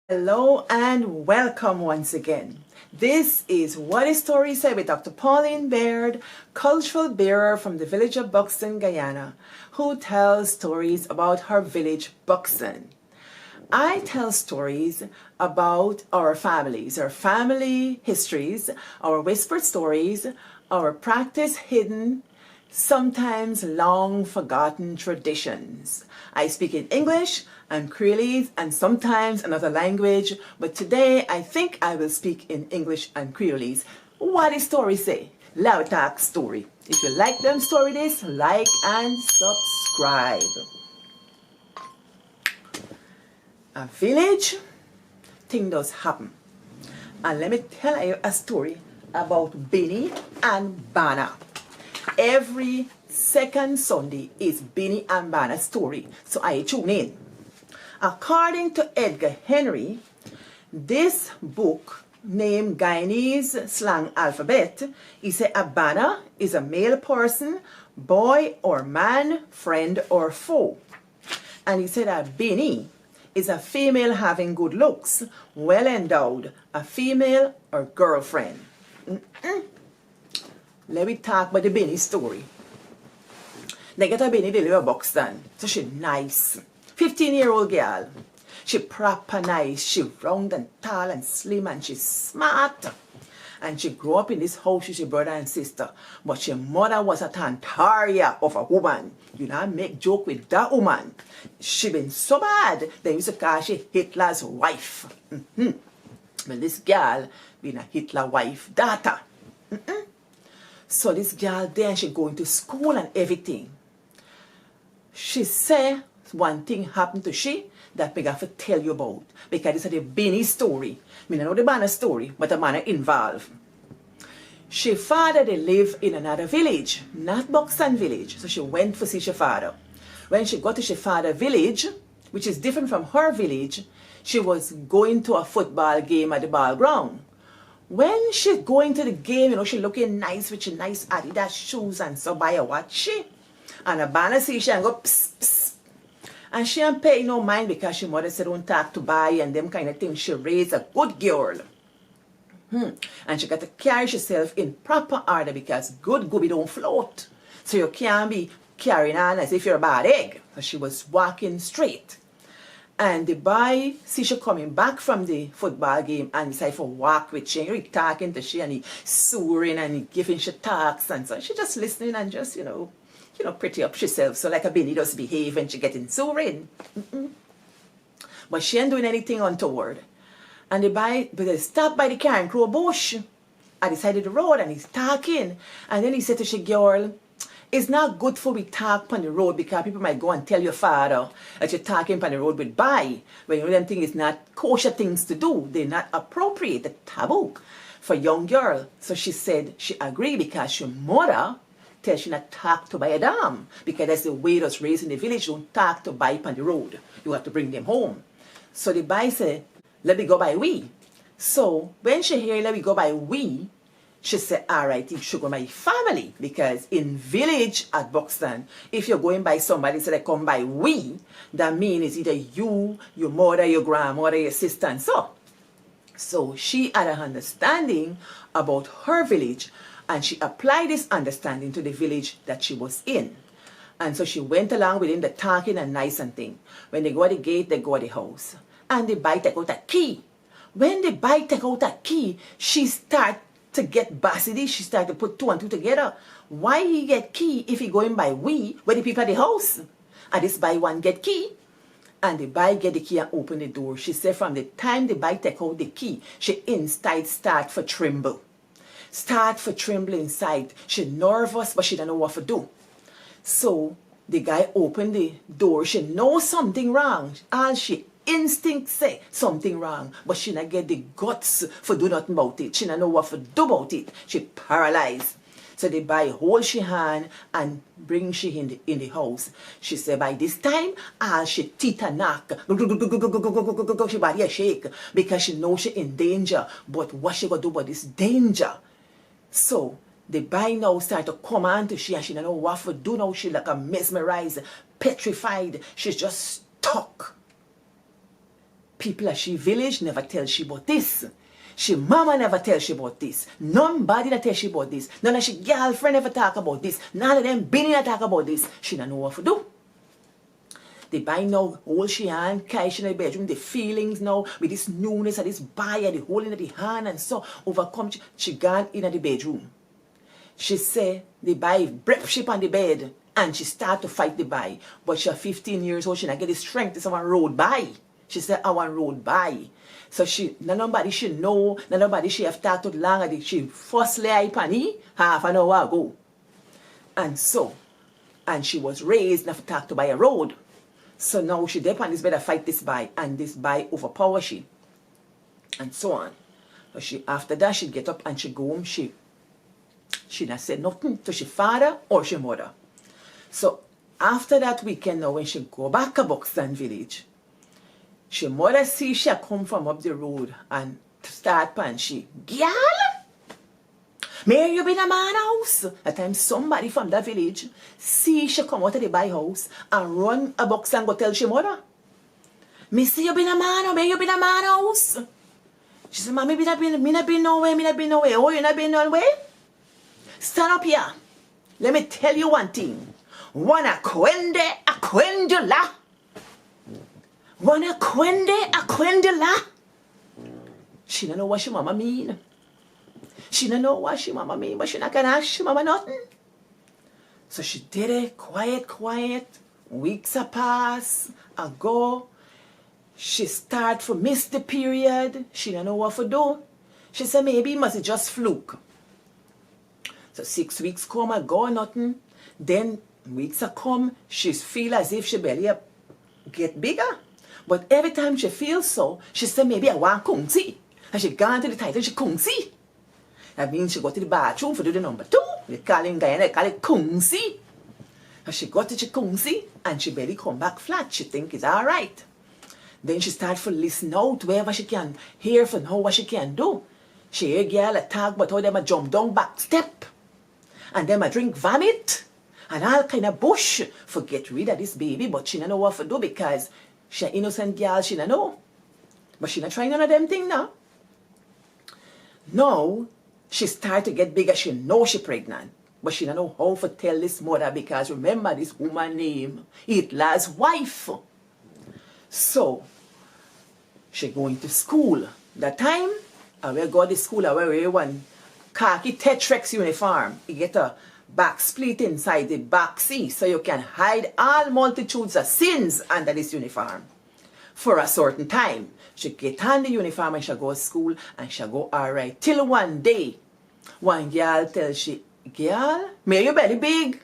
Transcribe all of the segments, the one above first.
Hello and welcome once again. This is What is Story Say with Dr. Pauline Baird, cultural bearer from the village of Buxton, Guyana, who tells stories about her village, Buxton. I tell stories about our families, our family histories, our whispered stories, our practice hidden, sometimes long forgotten traditions. I speak in English and Creolese and sometimes another language, but today I think I will speak in English and Creolese. What does story say? Loud talk story. If you like them story this, like and subscribe. A village, thing does happen. And let me tell you a story about Binnie and Banna. Every second Sunday is Binnie and Banna's story, so I tune in. According to Edgar Henry, this book named Guyanese slang alphabet, he said a Banna is a male person, boy or man, friend or foe. And he said a Binnie is a female having good looks, well endowed, a female or girlfriend. Let me talk about the Binnie story. They get a Binnie, they live in Buxton, so she's nice. 15-year-old girl. She proper nice, she round and tall and slim and she's smart. And she grew up in this house with her brother and sister. But her mother was a Tantaria of a woman. You know, I make joke with that woman. She been so bad, they used to call she Hitler's wife. Well, this girl been a Hitler wife daughter. So this girl then she going to school and everything. She say one thing happened to she that I have to tell you about. Because this is the Binnie story. I don't know the Banna story, but the Banna involved. She father they live in another village, not Buxton village. So she went to see her father. When she got to her father village, which is different from her village, she was going to a football game at the ball ground. When she going to the game, you know, she looking nice with your nice Adidas shoes and so buy a watch she. And a Banna see she and go psst, psst. And she ain't pay no mind because she mother said don't talk to buy and them kind of things. She raised a good girl. And she got to carry herself in proper order because good gooby don't float. So you can't be carrying on as if you're a bad egg. So she was walking straight. And the boy see she coming back from the football game and decided to walk with she. He talking to she and he sooring and he giving she talks and so she just listening and just, you know, pretty up herself. So like a Binnie does behave when she getting sooring. But she ain't doing anything untoward. And the boy, but they stopped by the car and crow bush at the side of the road and he's talking. And then he said to she, girl, it's not good for we talk on the road because people might go and tell your father that you're talking on the road with bye. When you know them things is not kosher things to do. They're not appropriate, they're taboo for young girl. So she said she agreed because your mother tell she not talk to by a dam. Because that's the way that's raised in the village. Don't talk to buy on the road. You have to bring them home. So the boy said, let me go by we. So when she hear let me go by we, she said, all right, you should go by family. Because in village at Buxton, if you're going by somebody, so they come by we, that means it's either you, your mother, your grandmother, your sister, and so. So she had an understanding about her village, and she applied this understanding to the village that she was in. And so she went along with him, the talking and nice and thing. When they go at the gate, they go at the house. And the boy take out a key. When the boy take out a key, she start to get bassity. She start to put two and two together. Why he get key if he going by we, where the people at the house? And this boy one get key. And the boy get the key and open the door. She said from the time the boy take out the key, she inside start for tremble. Start for tremble inside. She nervous, but she don't know what to do. So the guy opened the door. She know something wrong. And she instinct say something wrong. But she not get the guts for do nothing about it. She don't know what to do about it. She paralyzed. So the boy hold she hand and bring she in the house. She said by this time, all she teeth a knock. She body a shake because she know she in danger. But what she gonna do about this danger? So the boy now start to come on to she and she don't know what to do now. She like a mesmerized, petrified. She's just stuck. people at she village never tell she about this. She mama never tell she about this. Nobody that tell she about this. None of she girlfriend ever talk about this. None of them Binnie talk about this. She don't know what to do. The boy now hold she hand, carry she in the bedroom, the feelings now with this newness of this boy and the holding of the hand and so overcome. She gone in the bedroom. She say the boy break ship on the bed and she start to fight the boy. But she 15 years old, she not get the strength to say I want road by. She said I want road by. So she nobody she know, nobody she have talked to long. She first lay upon he half an hour ago. And so, and she was raised not to talk to by a road. So now she there on this bed to fight this boy, and this boy overpower she. And so on. So she after that she get up and she go home. She not said nothing to she father or she mother. So after that weekend now when she go back to Buxton village, she mother see she come from up the road and start pan she, girl, may you been a man house? That time somebody from that village see she come out of the boy house and run a box and go tell she mother. Me see you been a man or may you been a man house? She said, mommy, me not been nowhere. Oh, you not been nowhere? Stand up here. Let me tell you one thing. Wana kwende akwendula. Wana kwende akwendula. She don't know what she mama mean. She don't know what she mama mean, but she not gonna ask she mama nothing. So she did it quiet. Weeks a pass, ago. She start to miss the period. She don't know what to do. She said maybe it must just fluke. So 6 weeks come and go, nothing. Then weeks a come, she feel as if she belly get bigger. But every time she feels so, she said maybe I want kung si. And she gone to the title, she kung si. That means she go to the bathroom for do the number 2. They call in Guyana, they call it kung si. And she got to the kung si and she barely come back flat. She think it's alright. Then she start to listen out wherever she can hear for know what she can do. She hear girl talk about how them a jump down back step. And them a drink vomit. And all kind of bush for get rid of this baby. But she don't know what to do because she an innocent girl, she don't know. But she not trying none of them thing now. Now, she start to get bigger. She know she pregnant. But she don't know how to tell this mother because remember this woman name, Hitler's wife. So, she going to school. That time, I will go to school, I will wear one khaki Tetrex uniform. You get a back split inside the back seat so you can hide all multitudes of sins under this uniform. For a certain time, she get on the uniform and she go to school and she go alright. Till one day, one girl tells she, girl, may your belly big?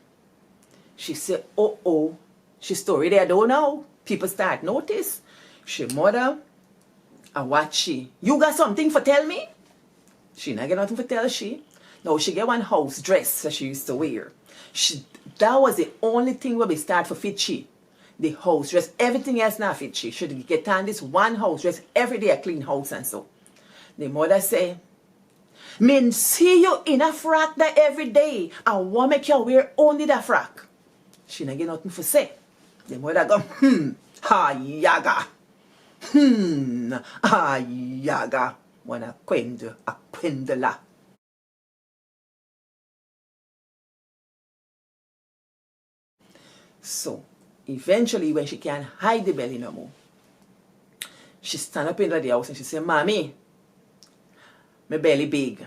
She say, oh, she story there don't know. People start notice. She mother, and what she, you got something for tell me? She not get nothing for tell she. No, she get one house dress that she used to wear. That was the only thing where we start for fit she. The house dress, everything else not fit she. Should get on this one house dress every day, a clean house and so. The mother say, me see you in a frock that every day. I want make you wear only that frock. She not get nothing for say. The mother go, ha yaga. Ha yaga. Wana kwendula. So, eventually when she can't hide the belly no more, she stand up in the house and she say, mommy, my belly big.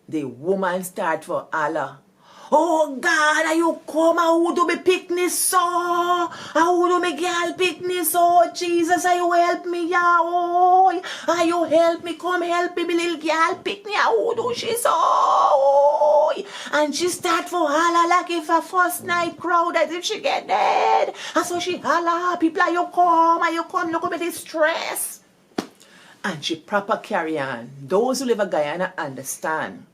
The woman start for holler, oh God, are you come? How do me picnic so? How do me girl picnic so? Jesus, are you help me, yeah? Are you help me? Come help me, little girl picnic. How do she so? And she start for holler like if a first night crowd as if she get dead. And so she holler, people, are you come? Look at me distress. And she proper carry on. Those who live in Guyana understand.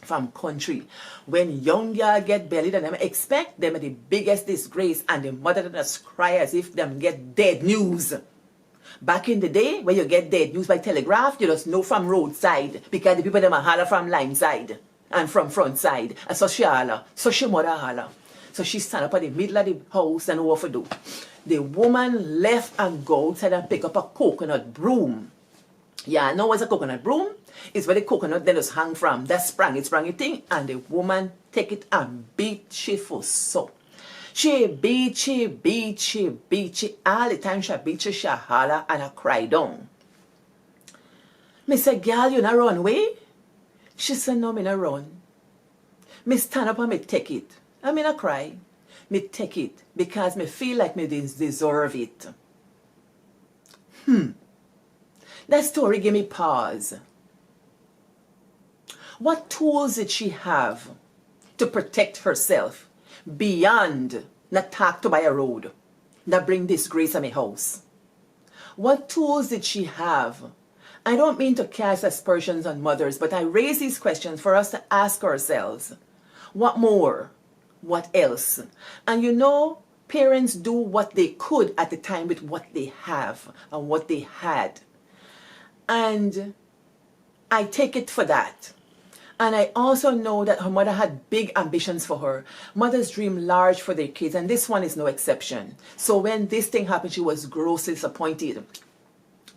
From country, when young girl get belly, then them expect them the biggest disgrace, and the mother just cry as if them get dead news. Back in the day, when you get dead news by telegraph, you just know from roadside because the people them a holler from line side and from front side. And so she holler, so she mother holler. So she stand up at the middle of the house and what to do. The woman left and go outside and pick up a coconut broom. Yeah, I know what's a coconut broom? It's where the coconut then just hang from. That sprang a thing, and the woman take it and beat she for so. She beat she all the time she beat she holler and I cry down. Me say, girl, you not run away? She said, no, me not run. Me stand up and me take it. I mean, I cry. Me take it because me feel like me deserve it. That story gave me pause. What tools did she have to protect herself beyond not talk to by a road, not bring disgrace to my house? What tools did she have? I don't mean to cast aspersions on mothers, but I raise these questions for us to ask ourselves. What more? What else? And you know, parents do what they could at the time with what they have and what they had. And I take it for that. And I also know that her mother had big ambitions for her. Mothers dream large for their kids, and this one is no exception. So when this thing happened, she was grossly disappointed.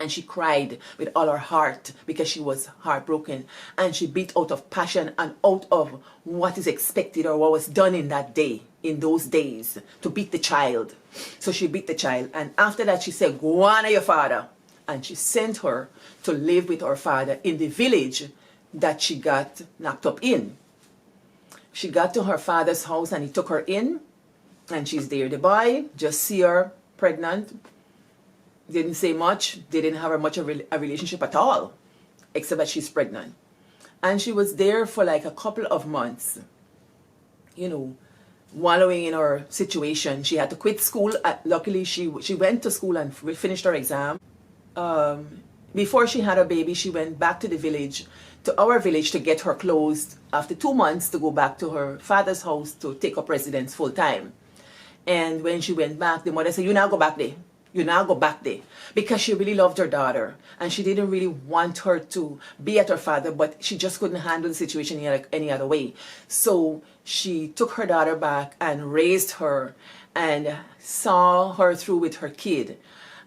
And she cried with all her heart because she was heartbroken. And she beat out of passion and out of what is expected or what was done in that day, in those days, to beat the child. So she beat the child. And after that, she said, go on to your father. And she sent her to live with her father in the village that she got knocked up in. She got to her father's house and he took her in. And she's there. The boy just see her pregnant. Didn't say much. They didn't have much of a relationship at all, except that she's pregnant. And she was there for like a couple of months, you know, wallowing in her situation. She had to quit school. Luckily, she went to school and finished her exam. Before she had her baby, she went back to the village, to our village, to get her clothes after 2 months to go back to her father's house to take up residence full time. And when she went back, the mother said, you now go back there. You now go back there, because she really loved her daughter and she didn't really want her to be at her father, but she just couldn't handle the situation any other way. So she took her daughter back and raised her and saw her through with her kid.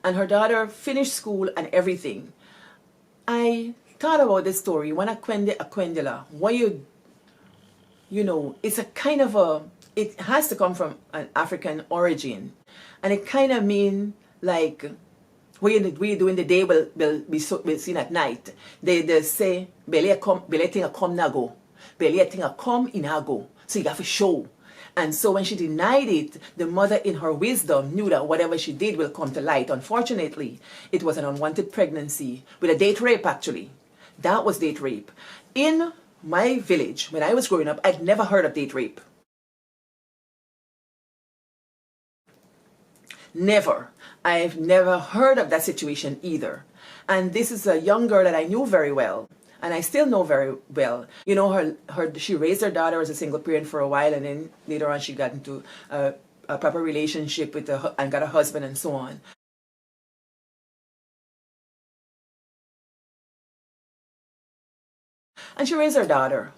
And her daughter finished school and everything. I thought about this story when Aquendela, what you know, it's a kind of it has to come from an African origin. And it kind of mean like, what you do in the day will be seen at night. They say, bele ting a come na go. Bele ting a come in a go. So you have to show. And so when she denied it, the mother in her wisdom knew that whatever she did will come to light. Unfortunately, it was an unwanted pregnancy with a date rape actually. That was date rape. In my village, when I was growing up, I'd never heard of date rape. Never. I've never heard of that situation either. And this is a young girl that I knew very well. And I still know very well. You know, she raised her daughter as a single parent for a while, and then later on she got into a proper relationship with and got a husband and so on. And she raised her daughter.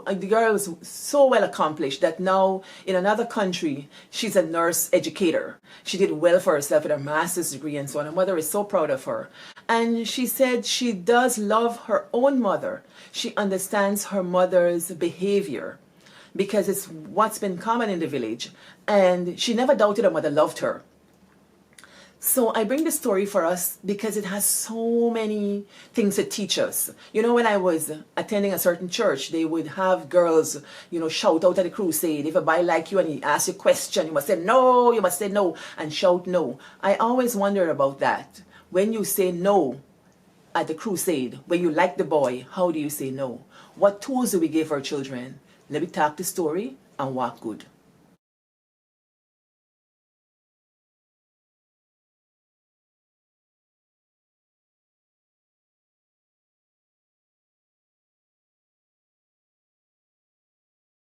The girl was so well accomplished that now in another country she's a nurse educator. She did well for herself with her master's degree and so on. Her mother is so proud of her. And she said she does love her own mother. She understands her mother's behavior because it's what's been common in the village. And she never doubted her mother loved her. So I bring this story for us because it has so many things to teach us. You know, when I was attending a certain church, they would have girls, you know, shout out at the crusade. If a boy like you and he asks you a question, you must say no, you must say no, and shout no. I always wondered about that. When you say no at the crusade, when you like the boy, how do you say no? What tools do we give our children? Let me talk the story and walk good.